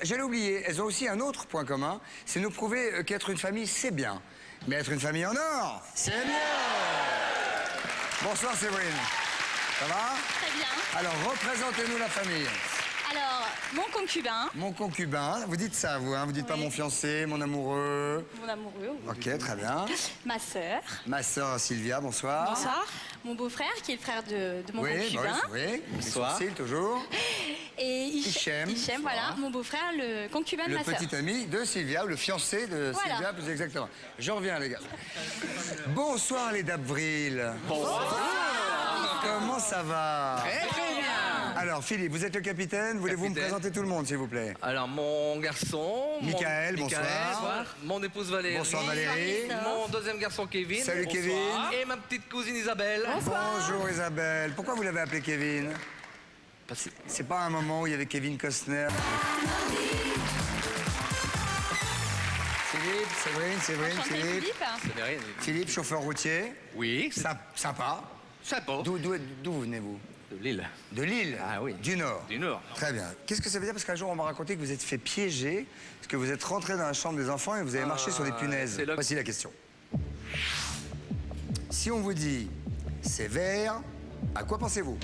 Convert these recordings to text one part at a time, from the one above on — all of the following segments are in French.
j'allais oublier, elles ont aussi un autre point commun, c'est nous prouver qu'être une famille, c'est bien. Mais être une famille en or, c'est mieux. Bonsoir Séverine. Ça va? Très bien. Alors, représentez-nous la famille. Alors, mon concubin. Mon concubin, vous dites ça, vous, hein? Vous dites pas Oui. mon fiancé, mon amoureux. Mon amoureux. Ok, très bien. Ma sœur. Ma sœur Sylvia, bonsoir. Bonsoir. Mon beau-frère, qui est le frère de mon concubin. Oui, Bonsoir. Cécile, toujours. Et Hichem. Hichem, voilà. Mon beau-frère, le concubin de Le ma sœur. petit ami de Sylvia, ou le fiancé de Voilà. Sylvia, plus exactement. Je reviens, les gars. Bonsoir, les d'Avril. Comment ça va? Très bien. Alors, Philippe, vous êtes le capitaine. Voulez-vous me Capitaine. présenter tout le monde, s'il vous plaît? Alors, mon garçon... Michael, bonsoir. Mon épouse Valérie. Bonsoir, Valérie. Mon deuxième garçon, Kevin. Salut, Bonsoir. Kevin. Et ma petite cousine Isabelle. Bonjour, Isabelle. Pourquoi vous l'avez appelé Kevin? Parce que- C'est pas un moment où il y avait Kevin Costner. Philippe, Séverine, Enchanté, Philippe. Philippe. Ça n'est rien. Philippe, chauffeur routier. Oui, c'est Sympa. sympa. D'où vous venez-vous? De Lille. De Lille? Ah oui. Du Nord? Du Nord. Très bien. Qu'est-ce que ça veut dire? Parce qu'un jour, on m'a raconté que vous êtes fait piéger, parce que vous êtes rentré dans la chambre des enfants et vous avez marché sur des punaises. c'est là- Voici la question. Si on vous dit c'est vert, à quoi pensez-vous?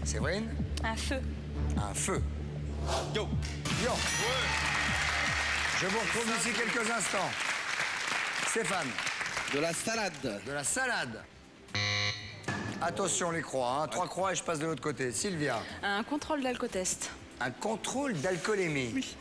Séverine? Un feu. Un feu. Yo. Yo. Je vous retrouve d'ici quelques instants. Stéphane, De la salade. de la salade. Attention les croix, hein. 3 croix et je passe de l'autre côté. Sylvia, Un contrôle d'alcotest. un contrôle d'alcoolémie. Oui.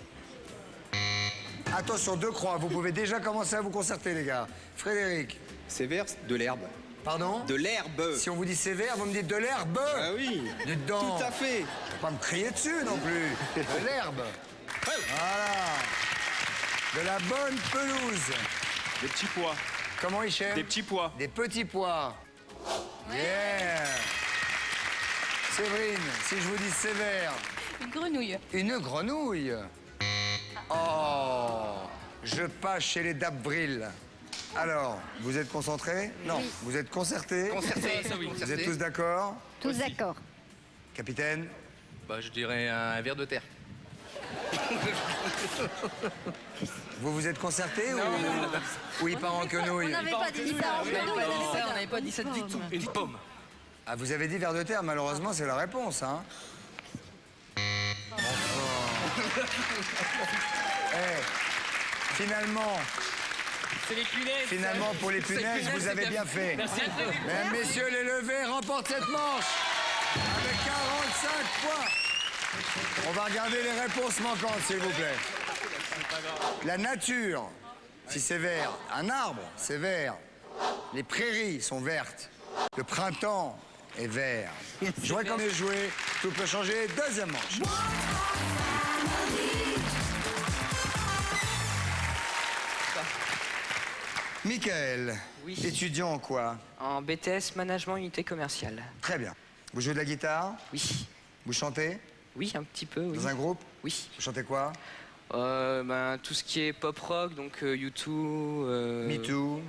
Attention, 2 croix, vous pouvez déjà commencer à vous concerter les gars. Frédéric, C'est vert, de l'herbe. pardon? De l'herbe. Si on vous dit sévère, vous me dites de l'herbe. Ah oui. Dites donc. Tout à fait. Faut pas me crier dessus non plus. De l'herbe. Voilà. De la bonne pelouse. Des petits pois. Comment Hichem? Des petits pois. Des petits pois. Yeah. Séverine, si je vous dis sévère, Une grenouille. une grenouille. Oh, je passe chez les d'Avril. Alors, vous êtes concentrés? Non. Vous êtes concertés? Concerté. Vous êtes tous d'accord? Tous d'accord. Capitaine? Bah, je dirais un verre de terre. Vous vous êtes concertés ou il part en quenouille? On n'avait pas dit ça. On n'avait pas dit ça du tout. Une pomme. Ah, vous avez dit vers de terre, malheureusement, c'est la réponse, hein? Eh, finalement, finalement, pour les punaises, vous avez bien fait. Mesdames, messieurs, les levés remportent cette manche avec 45 points. On va regarder les réponses manquantes, s'il vous plaît. La nature, si c'est vert. Un arbre, c'est vert. Les prairies sont vertes. Le printemps est vert. Je vois qu'on est joué. Tout peut changer. Deuxième manche. Michael, Oui. étudiant en quoi? En BTS Management Unité Commerciale. Très bien. Vous jouez de la guitare? Oui. Vous chantez? Oui, un petit peu, oui. Dans un groupe? Oui. Vous chantez quoi? Tout ce qui est pop rock, donc U2. Me Too.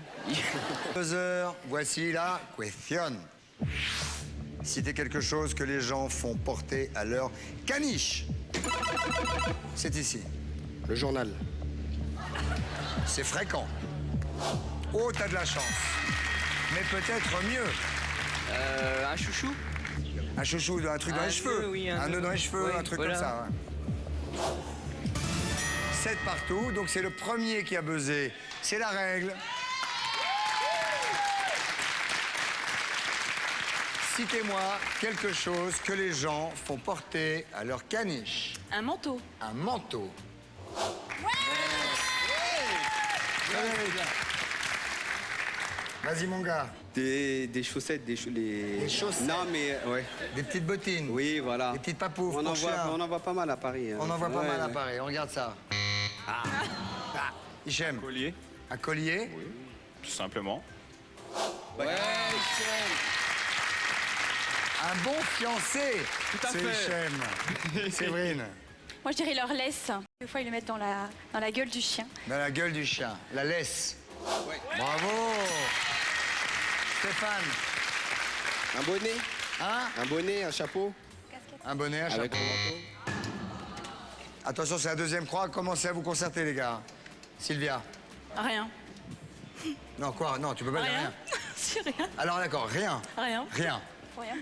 2 heures, voici la question. Citez quelque chose que les gens font porter à leur caniche. C'est ici. Le journal. C'est fréquent. Oh, t'as de la chance. Mais peut-être mieux. Un chouchou. Un chouchou, un truc dans Un les cheveux. nœud, oui, un nœud nœud. dans les cheveux, Ouais, un truc voilà. comme ça. Ouais. 7 partout, donc c'est le premier qui a buzzé. C'est la règle. Citez-moi quelque chose que les gens font porter à leur caniche. Un manteau. Un manteau. Frédéric. Vas-y, mon gars. Des chaussettes, des chaussettes. Non, mais ouais. Des petites bottines. Oui, voilà. Des petites papoufs On pour en chien. voit pas mal à Paris. hein. On en voit pas Ouais, mal à ouais. Paris. On regarde ça. Ah. Hichem. Collier, Un collier. tout simplement. Ouais, Un bon fiancé. Tout à C'est fait. Hichem. Séverine. Moi, je dirais leur laisse. Des fois, ils le mettent dans la gueule du chien. Dans la gueule du chien. La laisse. Bravo. Stéphane. Un bonnet. Hein? Un bonnet, un chapeau. Un bonnet, un Avec chapeau. le manteau. Attention, c'est la deuxième croix. Commencez à vous concerter, les gars. Sylvia. Rien. Non, quoi? Non, tu peux pas dire rien. C'est rien. Alors, d'accord, rien. Rien. Rien. Rien.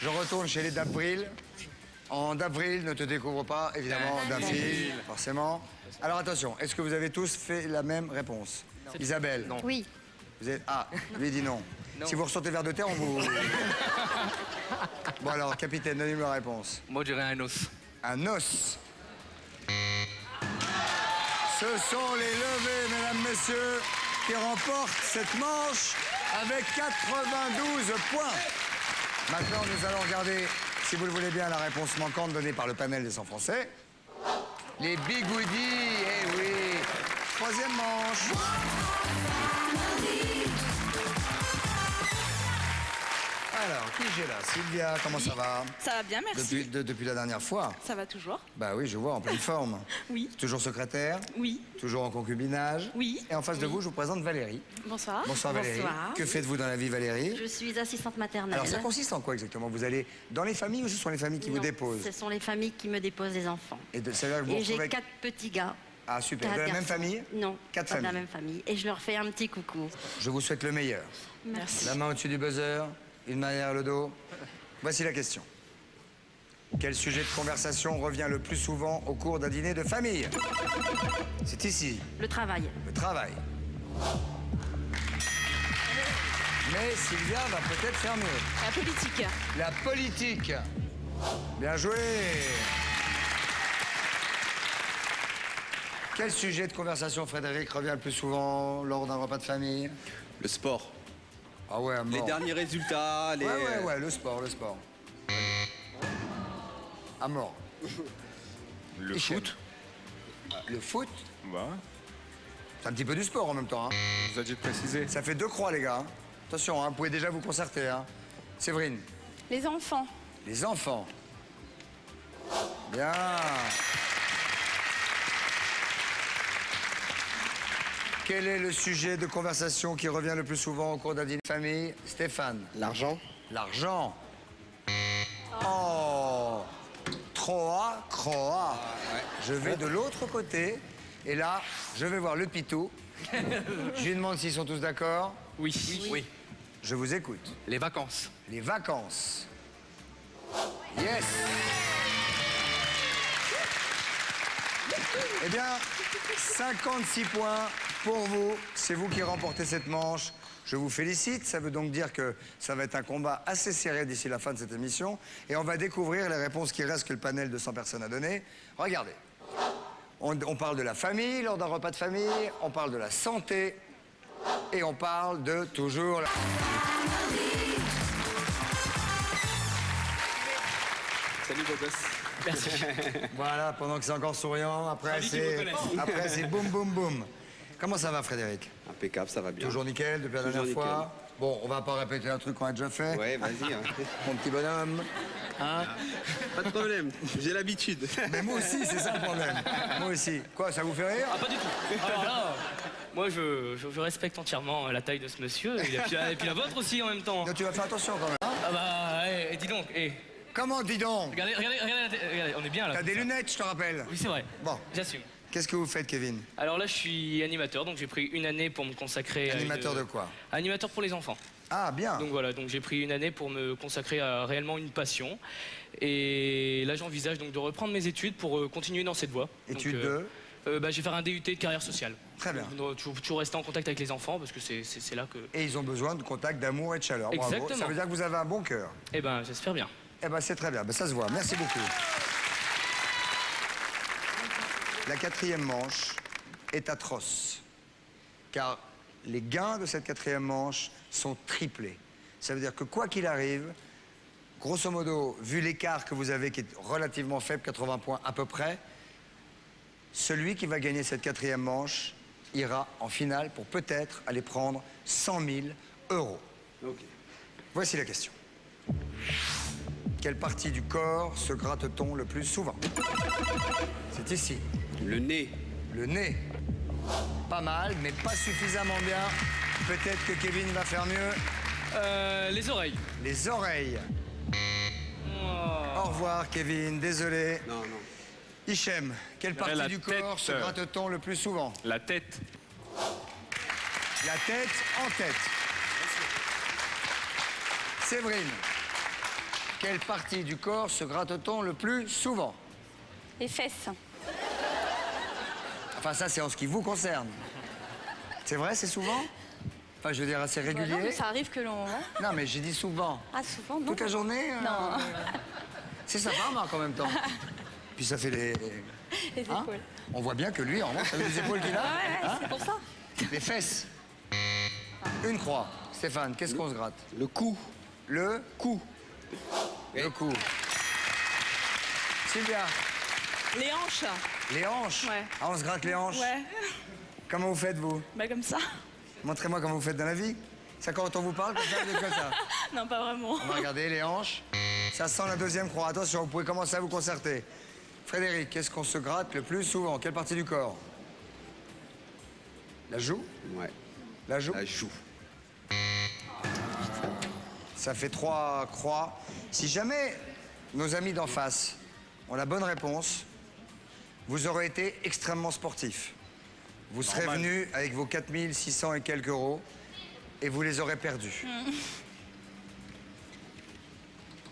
Je retourne chez les d'Avril. En d'avril, ne te découvre pas, évidemment, d'un fil, forcément. Alors, attention, est-ce que vous avez tous fait la même réponse? Isabelle? Non. Oui. Vous êtes... Ah, lui dit non. Non. Si vous ressentez vers de terre, on vous... Bon alors, capitaine, donnez-moi la réponse. Moi, je dirais un os. Un os. Ce sont les levées, mesdames, messieurs, qui remportent cette manche avec 92 points. Maintenant, nous allons regarder, si vous le voulez bien, la réponse manquante donnée par le panel des 100 Français. Les bigoudis, eh oui. Troisième manche. Alors, qui j'ai là? Sylvia, comment ça va? Ça va bien, merci. Depuis la dernière fois? Ça va toujours? Bah oui, je vois, en pleine forme. Oui. Toujours secrétaire? Oui. Toujours en concubinage? Oui. Et en face de vous, je vous présente Valérie. Bonsoir. Bonsoir Valérie. Bonsoir. Que faites-vous dans la vie, Valérie? Je suis assistante maternelle. Alors, ça consiste en quoi exactement? Vous allez dans les familles ou ce sont les familles qui vous Non, déposent? Ce sont les familles qui me déposent les enfants. C'est là que vous Et j'ai retrouvez... 4 petits gars. Ah, super. De la Quatre même garçons. famille? Non, 4 pas de la familles. même famille. Et je leur fais un petit coucou. Je vous souhaite le meilleur. Merci. La main au-dessus du buzzer, une main derrière le dos. Voici la question. Quel sujet de conversation revient le plus souvent au cours d'un dîner de famille? C'est ici, Le travail. le travail. Mais Sylvia va peut-être faire mieux. La politique. La politique. Bien joué. Quel sujet de conversation, Frédéric, revient le plus souvent lors d'un repas de famille? Le sport. Ah ouais, à mort. Les derniers résultats, les... Ouais, le sport, le sport. À mort. Le Michel. foot. Le foot, Bah, c'est un petit peu du sport en même temps. Hein. vous avez précisé. Ça fait 2 croix, les gars. Attention, hein, vous pouvez déjà vous concerter. Hein. Séverine, Les enfants. les enfants. Bien. Quel est le sujet de conversation qui revient le plus souvent au cours d'un dîner de famille? Stéphane. L'argent. L'argent. Oh. Croa, croa. Je vais de l'autre côté. Et là, je vais voir le pitou. Je lui demande s'ils sont tous d'accord. Oui. Oui. Je vous écoute. Les vacances. Les vacances. Yes. Eh bien, 56 points pour vous. C'est vous qui remportez cette manche. Je vous félicite. Ça veut donc dire que ça va être un combat assez serré d'ici la fin de cette émission. Et on va découvrir les réponses qui restent que le panel de 100 personnes a données. Regardez. On parle de la famille lors d'un repas de famille. On parle de la santé. Et on parle de toujours la... Salut, beau gosse. Voilà, pendant que c'est encore souriant, après c'est boum, boum, boum. Comment ça va, Frédéric? Impeccable, ça va bien. Toujours nickel depuis la Toujours dernière fois? nickel. Bon, on va pas répéter un truc qu'on a déjà fait. Ouais, vas-y. Hein. Mon petit bonhomme. Hein? Pas de problème, j'ai l'habitude. Mais moi aussi, c'est ça le problème. Moi aussi. Quoi, ça vous fait rire? Ah, pas du tout. Alors là, moi, je respecte entièrement la taille de ce monsieur et puis la vôtre aussi en même temps. Non, tu vas faire attention quand même. Hein? Ah bah, dis donc, Comment, dis donc? regardez, on est bien là. T'as des lunettes, je te rappelle. Oui, c'est vrai. Bon, J'assume. qu'est-ce que vous faites, Kevin? Alors là, je suis animateur, donc j'ai pris une année pour me consacrer Animateur à de quoi? Animateur pour les enfants. Ah, bien. Donc voilà, donc j'ai pris une année pour me consacrer à réellement une passion. Et là, j'envisage donc de reprendre mes études pour continuer dans cette voie. Études Donc, de? bah, je vais faire un DUT de carrière sociale. Très bien. Donc, toujours rester en contact avec les enfants parce que c'est là que... Et ils ont besoin de contact, d'amour et de chaleur. Bravo. Exactement. Ça veut dire que vous avez un bon cœur. Eh ben, j'espère bien. Eh ben, c'est très bien. Ben, ça se voit. Merci beaucoup. La 4e manche est atroce. Car les gains de cette 4e manche sont triplés. Ça veut dire que quoi qu'il arrive, grosso modo, vu l'écart que vous avez qui est relativement faible, 80 points à peu près, celui qui va gagner cette 4e manche ira en finale pour peut-être aller prendre 100 000 €. Ok. Voici la question. Quelle partie du corps se gratte-t-on le plus souvent? C'est ici. Le nez. Le nez. Pas mal, mais pas suffisamment bien. Peut-être que Kevin va faire mieux. Les oreilles. Les oreilles. Oh. Au revoir, Kevin. Désolé. Non, non. Hichem, quelle dirais partie la du corps tête. se gratte-t-on le plus souvent? La tête. La tête en tête. Séverine, quelle partie du corps se gratte-t-on le plus souvent? Les fesses. Enfin, ça, c'est en ce qui vous concerne. C'est vrai, c'est souvent? Enfin, je veux dire, assez Bah non, régulier. mais ça arrive que l'on... hein. Non, mais j'ai dit souvent. Ah, souvent, non. Toute la journée Non. C'est sympa, Marc, en même temps. Puis ça fait les... Les Hein? épaules. On voit bien que lui, en revanche, avec les épaules qu'il a. Ouais, Hein? c'est pour ça. Les fesses. Une croix. Stéphane, qu'est-ce qu'on se gratte? Le cou. Le cou. Le cou. Sylvia, Les hanches. les hanches. Ouais. Ah, on se gratte les hanches. Ouais. Comment vous faites, vous? Bah comme ça. Montrez-moi comment vous faites dans la vie. Ça, quand on vous parle, comme ça, vous êtes comme ça. Non, pas vraiment. On va regarder les hanches. Ça sent la deuxième croix. Attention, vous pouvez commencer à vous concerter. Frédéric, qu'est-ce qu'on se gratte le plus souvent? Quelle partie du corps? La joue? Ouais. La joue? La joue. Ça fait 3 croix. Si jamais nos amis d'en face ont la bonne réponse, vous aurez été extrêmement sportif. Vous serez venus avec vos 4600 et quelques euros et vous les aurez perdus.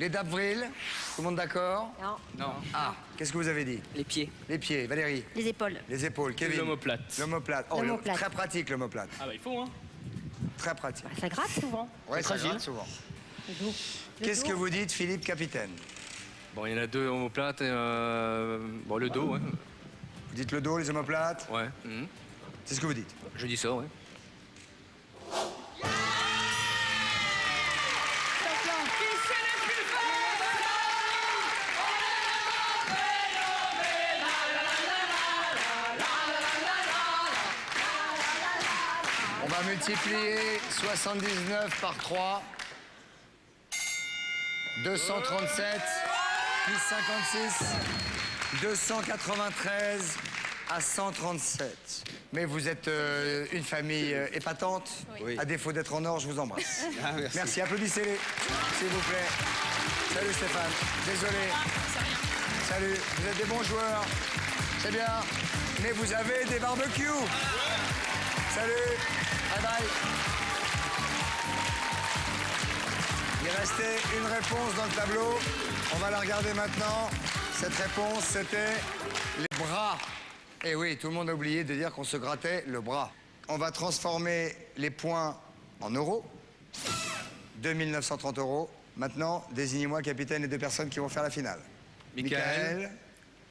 Les d'avril, tout le monde d'accord? Non. Non. Ah, qu'est-ce que vous avez dit? Les pieds. Les pieds, Valérie. Les épaules. Les épaules, Kevin. L'omoplate. L'omoplate. Oh, L'omoplate. très pratique, l'omoplate. Ah bah il faut, hein. Très pratique. Ça gratte souvent. Ouais, ça fragile. gratte souvent. Qu'est-ce que vous dites, Philippe, capitaine? Bon, il y en a deux omoplates. Bon, le dos, ouais. Vous dites le dos, les omoplates? Ouais. Mhm. C'est ce que vous dites. Je dis ça, ouais. On va multiplier 79 par 3. 237 plus 56. 293 à 137. Mais vous êtes une famille épatante. Oui. À défaut d'être en or, je vous embrasse. Ah, merci. Merci, applaudissez-les, s'il vous plaît. Salut Stéphane, désolé. Salut, vous êtes des bons joueurs. C'est bien. Mais vous avez des barbecues. Salut, bye bye. Il restait une réponse dans le tableau. On va la regarder maintenant. Cette réponse, c'était les bras. Et oui, tout le monde a oublié de dire qu'on se grattait le bras. On va transformer les points en euros. 2930 euros. Maintenant, désignez-moi capitaine et 2 personnes qui vont faire la finale. Michael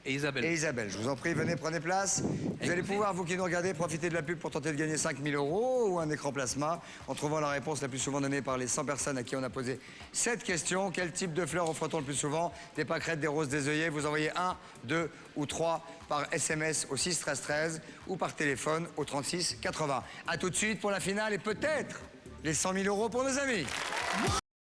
et Isabelle. Et Isabelle, je vous en prie, venez, prenez place. Vous allez pouvoir, vous qui nous regardez, profiter de la pub pour tenter de gagner 5000 euros ou un écran plasma en trouvant la réponse la plus souvent donnée par les 100 personnes à qui on a posé cette question. Quel type de fleurs offre-t-on le plus souvent? Des pâquerettes, des roses, des œillets. Vous envoyez 1, 2 ou 3 par SMS au 6 13 13 ou par téléphone au 36 80. A tout de suite pour la finale et peut-être les 100 000 euros pour nos amis.